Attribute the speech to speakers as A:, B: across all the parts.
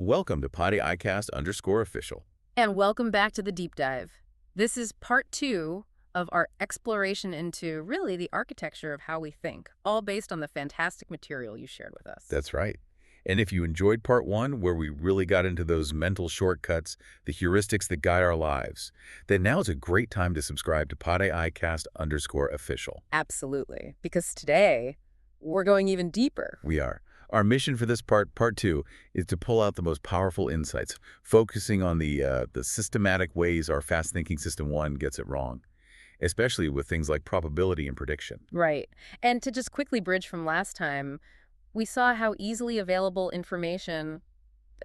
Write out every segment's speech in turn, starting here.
A: Welcome to part2_official.
B: And welcome back to the deep dive. This is part 2 of our exploration into really the architecture of how we think, all based on the fantastic material you shared with us.
A: That's right. And if you enjoyed part 1, where we really got into those mental shortcuts, the heuristics that guide our lives, then now is a great time to subscribe to part2_official.
B: Absolutely. Because today, we're going even deeper.
A: We are. Our mission for this part 2, is to pull out the most powerful insights, focusing on the systematic ways our fast-thinking system 1 gets it wrong, especially with things like probability and prediction.
B: Right. And to just quickly bridge from last time, we saw how easily available information,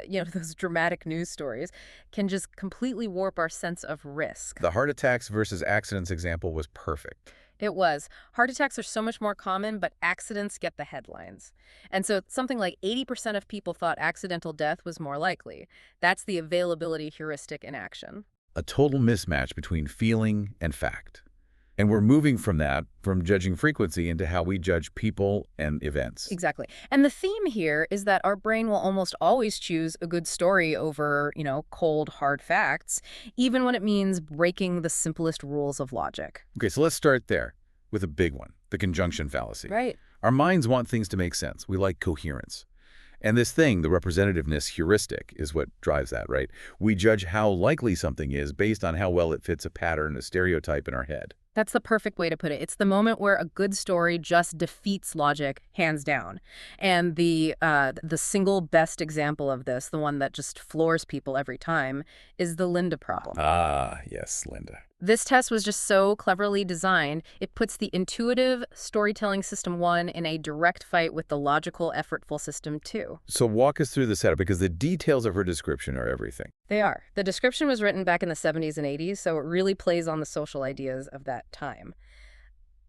B: those dramatic news stories, can just completely warp our sense of risk.
A: The heart attacks versus accidents example was perfect.
B: It was. Heart attacks are so much more common, but accidents get the headlines. And so something like 80% of people thought accidental death was more likely. That's the availability heuristic in action.
A: A total mismatch between feeling and fact. And we're moving from that, from judging frequency, into how we judge people and events.
B: Exactly. And the theme here is that our brain will almost always choose a good story over, cold, hard facts, even when it means breaking the simplest rules of logic.
A: Okay, so let's start there with a big one, the conjunction fallacy.
B: Right.
A: Our minds want things to make sense. We like coherence. And this thing, the representativeness heuristic, is what drives that, right? We judge how likely something is based on how well it fits a pattern, a stereotype in our head.
B: That's the perfect way to put it. It's the moment where a good story just defeats logic, hands down. And the single best example of this, the one that just floors people every time, is the Linda problem.
A: Ah, yes, Linda.
B: This test was just so cleverly designed, it puts the intuitive storytelling system 1 in a direct fight with the logical, effortful system 2.
A: So walk us through the setup, because the details of her description are everything.
B: They are. The description was written back in the 70s and 80s, so it really plays on the social ideas of that time.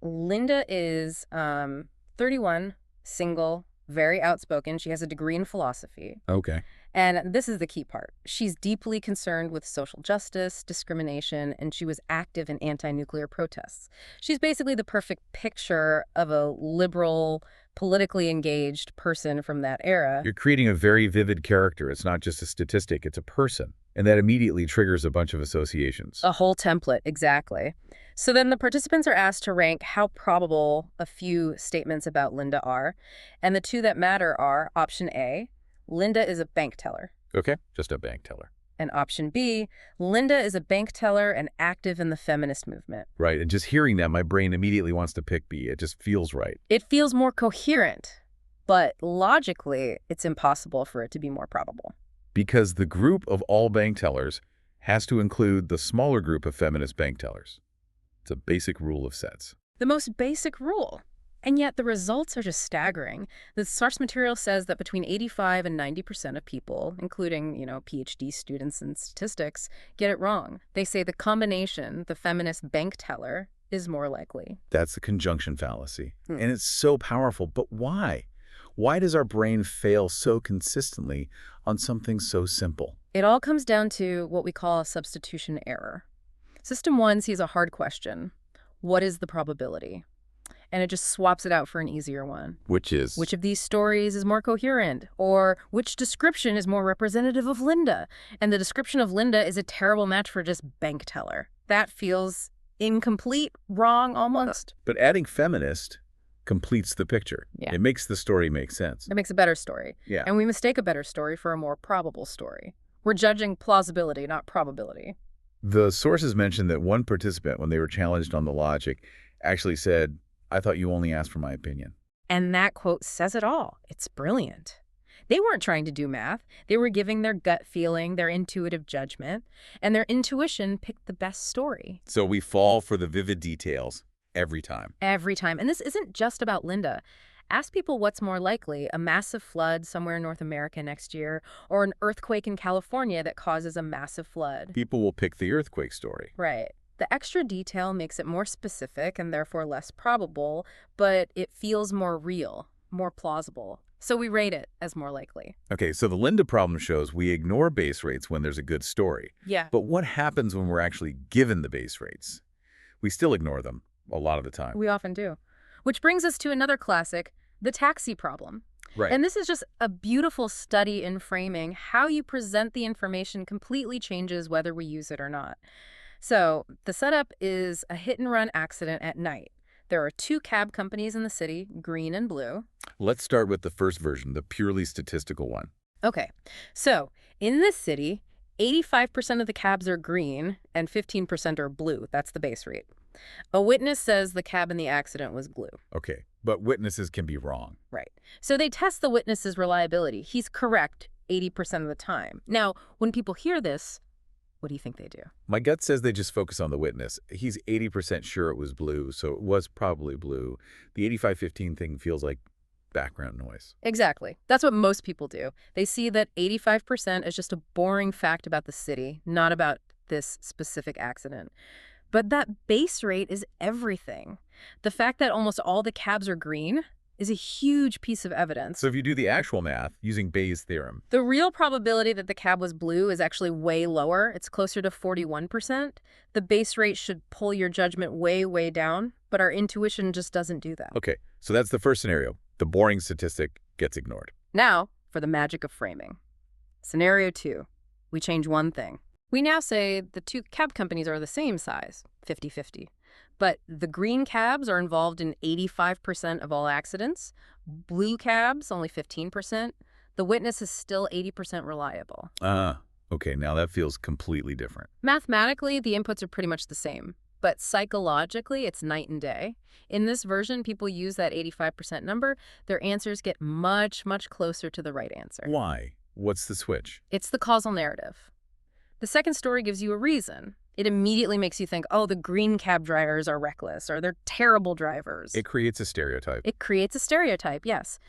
B: Linda is 31, single, very outspoken. She has a degree in philosophy.
A: Okay.
B: And this is the key part. She's deeply concerned with social justice, discrimination, and she was active in anti-nuclear protests. She's basically the perfect picture of a liberal, politically engaged person from that era.
A: You're creating a very vivid character. It's not just a statistic, it's a person. And that immediately triggers a bunch of associations.
B: A whole template, exactly. So then the participants are asked to rank how probable a few statements about Linda are. And the two that matter are option A, Linda is a bank teller.
A: Okay, just a bank teller.
B: And option B, Linda is a bank teller and active in the feminist movement.
A: Right, and just hearing that, my brain immediately wants to pick B. It just feels right.
B: It feels more coherent, but logically, it's impossible for it to be more probable.
A: Because the group of all bank tellers has to include the smaller group of feminist bank tellers. It's a basic rule of sets.
B: The most basic rule. And yet the results are just staggering. The source material says that between 85 and 90% of people, including, PhD students in statistics, get it wrong. They say the combination, the feminist bank teller, is more likely.
A: That's the conjunction fallacy. And it's so powerful. But why? Why does our brain fail so consistently on something so simple?
B: It all comes down to what we call a substitution error. System 1 sees a hard question. What is the probability? And it just swaps it out for an easier one.
A: Which is?
B: Which of these stories is more coherent? Or which description is more representative of Linda? And the description of Linda is a terrible match for just bank teller. That feels incomplete, wrong almost.
A: But adding feminist completes the picture.
B: Yeah.
A: It makes the story make sense.
B: It makes a better story.
A: Yeah.
B: And we mistake a better story for a more probable story. We're judging plausibility, not probability.
A: The sources mentioned that one participant, when they were challenged on the logic, actually said, "I thought you only asked for my opinion."
B: And that quote says it all. It's brilliant. They weren't trying to do math. They were giving their gut feeling, their intuitive judgment, and their intuition picked the best story.
A: So we fall for the vivid details every time.
B: Every time. And this isn't just about Linda. Ask people what's more likely, a massive flood somewhere in North America next year, or an earthquake in California that causes a massive flood.
A: People will pick the earthquake story.
B: Right. The extra detail makes it more specific and therefore less probable, but it feels more real, more plausible. So we rate it as more likely.
A: Okay, so the Linda problem shows we ignore base rates when there's a good story.
B: Yeah.
A: But what happens when we're actually given the base rates? We still ignore them a lot of the time.
B: We often do. Which brings us to another classic, the taxi problem.
A: Right.
B: And this is just a beautiful study in framing. How you present the information completely changes whether we use it or not. So the setup is a hit-and-run accident at night. There are two cab companies in the city, green and blue.
A: Let's start with the first version, the purely statistical one.
B: Okay, so in this city, 85% of the cabs are green and 15% are blue. That's the base rate. A witness says the cab in the accident was blue.
A: Okay, but witnesses can be wrong.
B: Right. So they test the witness's reliability. He's correct 80% of the time. Now, when people hear this, what do you think they do?
A: My gut says they just focus on the witness. He's 80% sure it was blue, so it was probably blue. The 85-15 thing feels like background noise.
B: Exactly. That's what most people do. They see that 85% is just a boring fact about the city, not about this specific accident. But that base rate is everything. The fact that almost all the cabs are green is a huge piece of evidence.
A: So if you do the actual math using Bayes' theorem,
B: The real probability that the cab was blue is actually way lower. It's closer to 41%. The base rate should pull your judgment way, way down, but our intuition just doesn't do that.
A: okay, so that's the first scenario. The boring statistic gets ignored.
B: Now, for the magic of framing. Scenario 2. We change one thing. We now say the two cab companies are the same size, 50-50. But the green cabs are involved in 85% of all accidents. Blue cabs, only 15%. The witness is still 80% reliable.
A: Okay, now that feels completely different.
B: Mathematically, the inputs are pretty much the same. But psychologically, it's night and day. In this version, people use that 85% number. Their answers get much, much closer to the right answer.
A: Why? What's the switch?
B: It's the causal narrative. The second story gives you a reason. It immediately makes you think, oh, the green cab drivers are reckless, or they're terrible drivers.
A: It creates a stereotype.
B: It creates a stereotype, yes.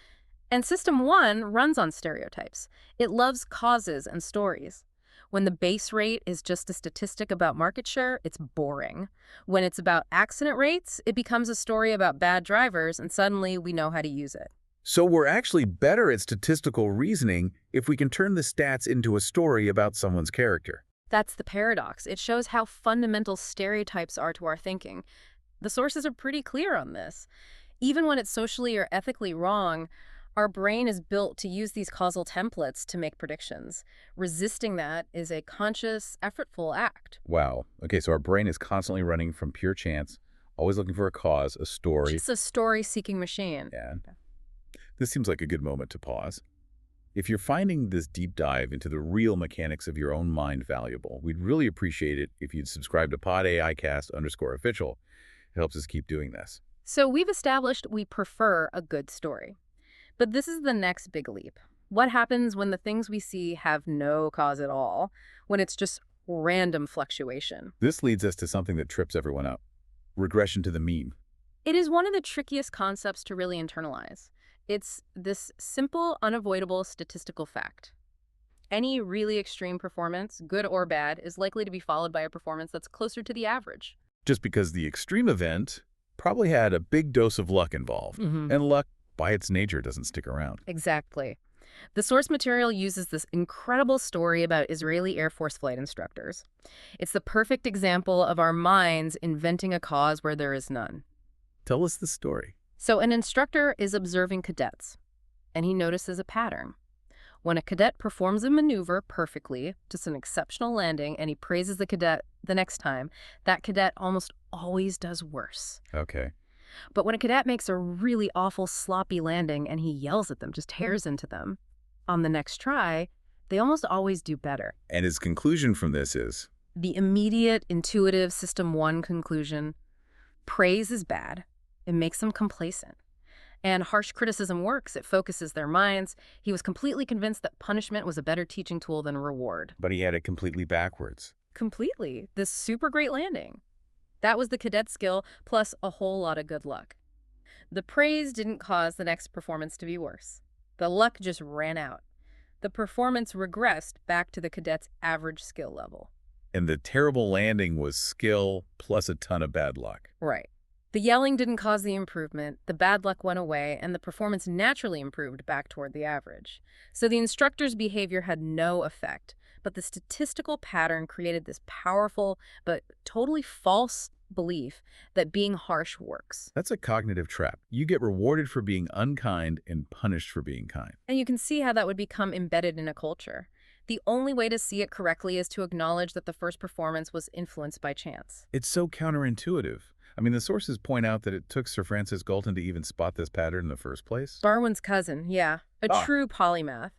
B: And System 1 runs on stereotypes. It loves causes and stories. When the base rate is just a statistic about market share, it's boring. When it's about accident rates, it becomes a story about bad drivers, and suddenly we know how to use it.
A: So we're actually better at statistical reasoning if we can turn the stats into a story about someone's character.
B: That's the paradox. It shows how fundamental stereotypes are to our thinking. The sources are pretty clear on this. Even when it's socially or ethically wrong, our brain is built to use these causal templates to make predictions. Resisting that is a conscious, effortful act.
A: Wow. Okay, so our brain is constantly running from pure chance, always looking for a cause, a story.
B: It's a story-seeking machine.
A: And this seems like a good moment to pause. If you're finding this deep dive into the real mechanics of your own mind valuable, we'd really appreciate it if you'd subscribe to PodAIcast_official. It helps us keep doing this.
B: So we've established we prefer a good story. But this is the next big leap. What happens when the things we see have no cause at all, when it's just random fluctuation?
A: This leads us to something that trips everyone up. Regression to the mean.
B: It is one of the trickiest concepts to really internalize. It's this simple, unavoidable statistical fact. Any really extreme performance, good or bad, is likely to be followed by a performance that's closer to the average.
A: Just because the extreme event probably had a big dose of luck involved. And luck, by its nature, doesn't stick around.
B: Exactly. The source material uses this incredible story about Israeli Air Force flight instructors. It's the perfect example of our minds inventing a cause where there is none.
A: Tell us the story.
B: So an instructor is observing cadets, and he notices a pattern. When a cadet performs a maneuver perfectly, just an exceptional landing, and he praises the cadet the next time, that cadet almost always does worse.
A: Okay.
B: But when a cadet makes a really awful, sloppy landing and he yells at them, just tears into them, on the next try, they almost always do better.
A: And his conclusion from this is?
B: The immediate, intuitive System 1 conclusion: praise is bad. It makes them complacent. And harsh criticism works. It focuses their minds. He was completely convinced that punishment was a better teaching tool than reward.
A: But he had it completely backwards.
B: Completely. This super great landing. That was the cadet skill, plus a whole lot of good luck. The praise didn't cause the next performance to be worse. The luck just ran out. The performance regressed back to the cadet's average skill level.
A: And the terrible landing was skill plus a ton of bad luck.
B: Right. The yelling didn't cause the improvement, the bad luck went away, and the performance naturally improved back toward the average. So the instructor's behavior had no effect, but the statistical pattern created this powerful but totally false belief that being harsh works.
A: That's a cognitive trap. You get rewarded for being unkind and punished for being kind.
B: And you can see how that would become embedded in a culture. The only way to see it correctly is to acknowledge that the first performance was influenced by chance.
A: It's so counterintuitive. I mean, the sources point out that it took Sir Francis Galton to even spot this pattern in the first place.
B: Darwin's cousin, yeah, a
A: Ah,
B: true polymath.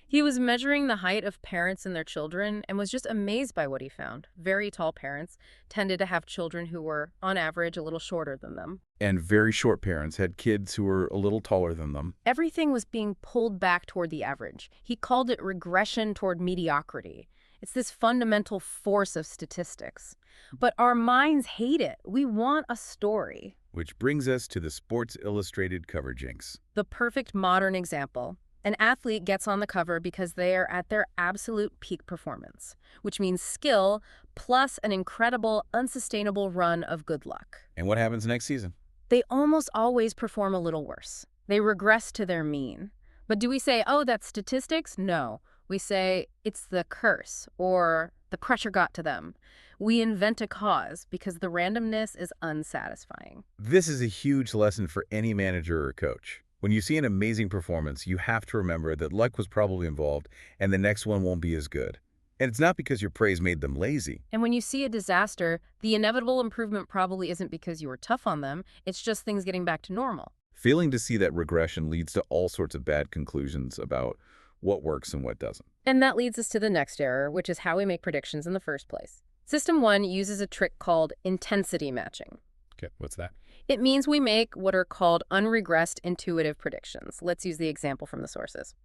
B: He was measuring the height of parents and their children and was just amazed by what he found. Very tall parents tended to have children who were, on average, a little shorter than them.
A: and very short parents had kids who were a little taller than them.
B: Everything was being pulled back toward the average. He called it regression toward mediocrity. It's this fundamental force of statistics. But our minds hate it. We want a story.
A: Which brings us to the Sports Illustrated cover jinx.
B: The perfect modern example. An athlete gets on the cover because they are at their absolute peak performance, which means skill plus an incredible, unsustainable run of good luck.
A: And what happens next season?
B: They almost always perform a little worse. They regress to their mean. But do we say, oh, that's statistics? No. We say it's the curse or the pressure got to them. We invent a cause because the randomness is unsatisfying.
A: This is a huge lesson for any manager or coach. When you see an amazing performance, you have to remember that luck was probably involved and the next one won't be as good. And it's not because your praise made them lazy.
B: And when you see a disaster, the inevitable improvement probably isn't because you were tough on them. It's just things getting back to normal.
A: Failing to see that regression leads to all sorts of bad conclusions about what works and what doesn't.
B: And that leads us to the next error, which is how we make predictions in the first place. System 1 uses a trick called intensity matching.
A: Okay, what's that?
B: It means we make what are called unregressed intuitive predictions. Let's use the example from the sources.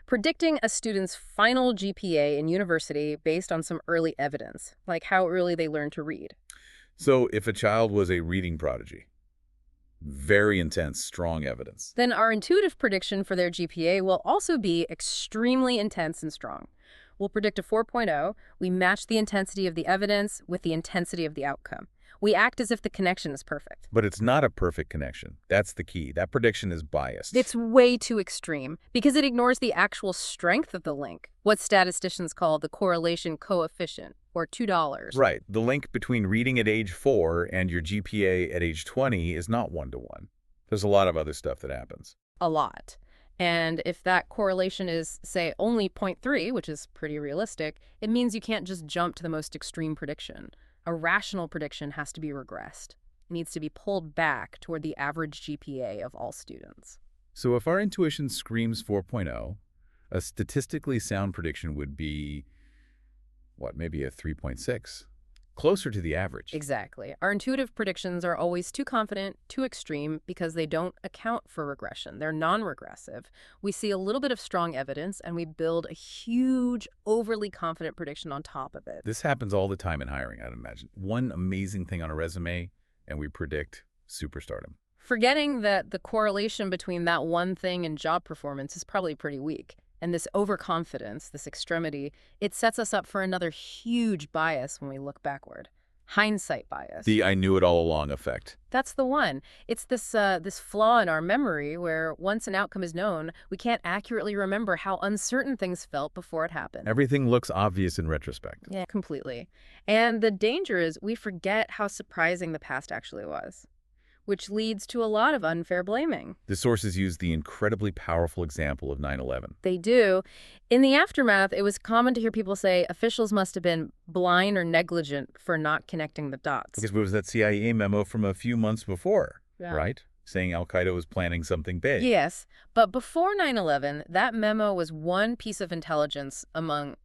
B: Predicting a student's final GPA in university based on some early evidence, like how early they learned to read.
A: So if a child was a reading prodigy, very intense, strong evidence.
B: Then our intuitive prediction for their GPA will also be extremely intense and strong. We'll predict a 4.0. We match the intensity of the evidence with the intensity of the outcome. We act as if the connection is perfect.
A: But it's not a perfect connection. That's the key. That prediction is biased.
B: It's way too extreme because it ignores the actual strength of the link, what statisticians call the correlation coefficient, or $2.
A: Right. The link between reading at age 4 and your GPA at age 20 is not 1-to-1. There's a lot of other stuff that happens.
B: A lot. And if that correlation is, say, only 0.3, which is pretty realistic, it means you can't just jump to the most extreme prediction. A rational prediction has to be regressed. It needs to be pulled back toward the average GPA of all students.
A: So if our intuition screams 4.0, a statistically sound prediction would be, what, maybe a 3.6? Closer to the average.
B: Exactly. Our intuitive predictions are always too confident, too extreme, because they don't account for regression. They're non-regressive. We see a little bit of strong evidence, and we build a huge, overly confident prediction on top of it.
A: This happens all the time in hiring, I'd imagine. One amazing thing on a resume, and we predict superstardom.
B: Forgetting that the correlation between that one thing and job performance is probably pretty weak. And this overconfidence, this extremity, it sets us up for another huge bias when we look backward. Hindsight bias.
A: The I knew it all along effect.
B: That's the one. It's this flaw in our memory where once an outcome is known, we can't accurately remember how uncertain things felt before it happened.
A: Everything looks obvious in retrospect.
B: Yeah, completely. And the danger is we forget how surprising the past actually was, which leads to a lot of unfair blaming.
A: The sources use the incredibly powerful example of 9/11.
B: They do. In the aftermath, it was common to hear people say officials must have been blind or negligent for not connecting the dots.
A: Because it was that CIA memo from a few months before,
B: Yeah.
A: right? Saying Al-Qaeda was planning something big.
B: Yes, but before 9/11, that memo was one piece of intelligence among,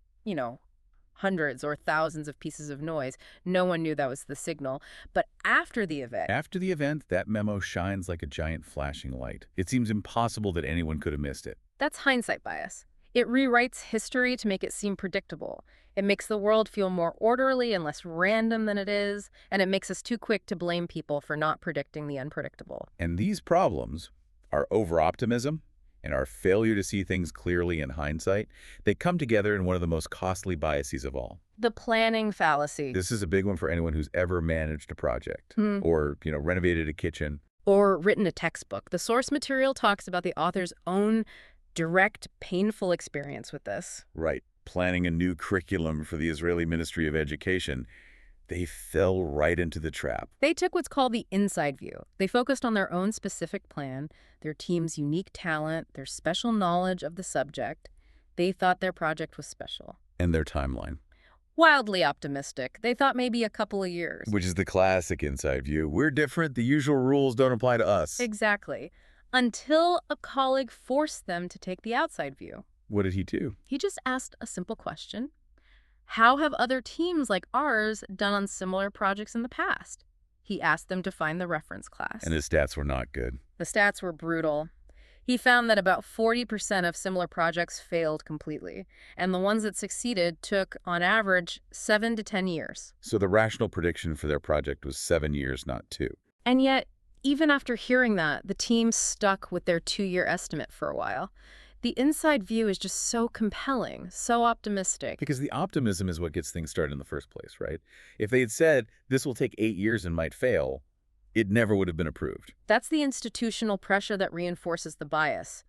B: hundreds or thousands of pieces of noise. No one knew that was the signal. But after the event,
A: After the event, that memo shines like a giant flashing light. It seems impossible that anyone could have missed it.
B: that's hindsight bias. It rewrites history to make it seem predictable. It makes the world feel more orderly and less random than it is, and it makes us too quick to blame people for not predicting the unpredictable.
A: And these problems, our over-optimism and our failure to see things clearly in hindsight, they come together in one of the most costly biases of all.
B: The planning fallacy.
A: This is a big one for anyone who's ever managed a project or, renovated a kitchen.
B: Or written a textbook. The source material talks about the author's own direct, painful experience with this.
A: Right. Planning a new curriculum for the Israeli Ministry of Education. They fell right into the trap.
B: They took what's called the inside view. They focused on their own specific plan, their team's unique talent, their special knowledge of the subject. They thought their project was special.
A: And their timeline,
B: Wildly optimistic. They thought maybe a couple of years.
A: which is the classic inside view. We're different. The usual rules don't apply to us.
B: Exactly. Until a colleague forced them to take the outside view.
A: What did he do?
B: He just asked a simple question. How have other teams like ours done on similar projects in the past? He asked them to find the reference class.
A: And his stats were not good.
B: The stats were brutal. He found that about 40% of similar projects failed completely, and the ones that succeeded took, on average, 7 to 10 years.
A: So the rational prediction for their project was 7 years, not 2.
B: And yet, even after hearing that, the team stuck with their 2-year estimate for a while. The inside view is just so compelling, so optimistic.
A: Because the optimism is what gets things started in the first place, right? If they had said, this will take 8 years and might fail, it never would have been approved.
B: That's the institutional pressure that reinforces the bias.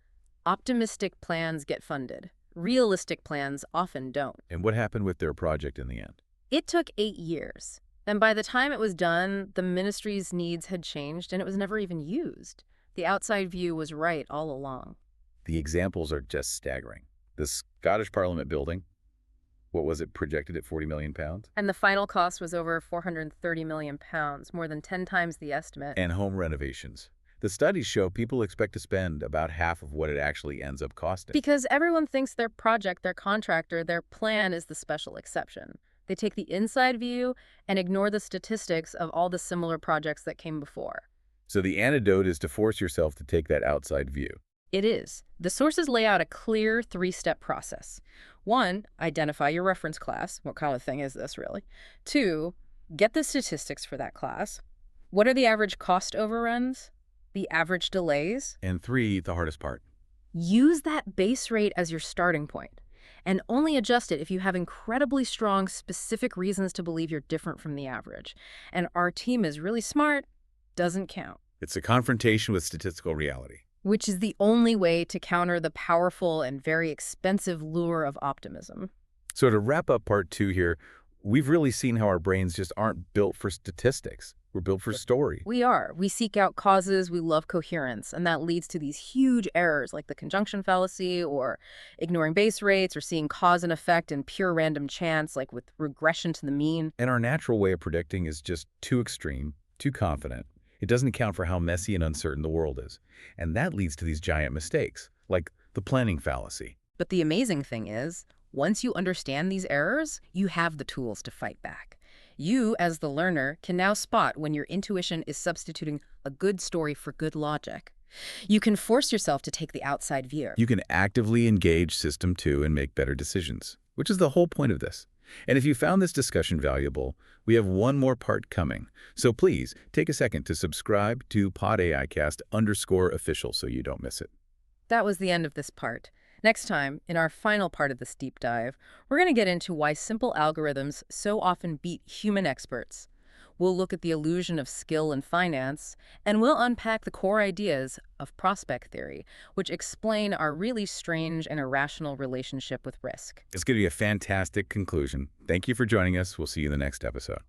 B: Optimistic plans get funded. Realistic plans often don't.
A: And what happened with their project in the end?
B: It took 8 years. And by the time it was done, the ministry's needs had changed and it was never even used. The outside view was right all along.
A: The examples are just staggering. The Scottish Parliament building, what was it, projected at £40 million?
B: And the final cost was over £430 million, more than 10 times the estimate.
A: And home renovations. The studies show people expect to spend about half of what it actually ends up costing.
B: Because everyone thinks their project, their contractor, their plan is the special exception. They take the inside view and ignore the statistics of all the similar projects that came before.
A: So the antidote is to force yourself to take that outside view.
B: It is. The sources lay out a clear 3-step process. 1, identify your reference class. What kind of thing is this, really? 2, get the statistics for that class. What are the average cost overruns? The average delays?
A: And 3, the hardest part.
B: Use that base rate as your starting point, and only adjust it if you have incredibly strong specific reasons to believe you're different from the average. And our team is really smart, doesn't count.
A: It's a confrontation with statistical reality.
B: Which is the only way to counter the powerful and very expensive lure of optimism.
A: So to wrap up part 2 here, we've really seen how our brains just aren't built for statistics. We're built for story.
B: We are. We seek out causes, we love coherence, and that leads to these huge errors like the conjunction fallacy or ignoring base rates or seeing cause and effect in pure random chance like with regression to the mean.
A: And our natural way of predicting is just too extreme, too confident. It doesn't account for how messy and uncertain the world is. And that leads to these giant mistakes, like the planning fallacy.
B: But the amazing thing is, once you understand these errors, you have the tools to fight back. You, as the learner, can now spot when your intuition is substituting a good story for good logic. You can force yourself to take the outside view.
A: You can actively engage System 2 and make better decisions, which is the whole point of this. And if you found this discussion valuable, we have one more part coming. So please take a second to subscribe to PodAIcast_official so you don't miss it.
B: That was the end of this part. Next time, in our final part of this deep dive, we're going to get into why simple algorithms so often beat human experts. We'll look at the illusion of skill in finance, and we'll unpack the core ideas of prospect theory, which explain our really strange and irrational relationship with risk.
A: It's going to be a fantastic conclusion. Thank you for joining us. We'll see you in the next episode.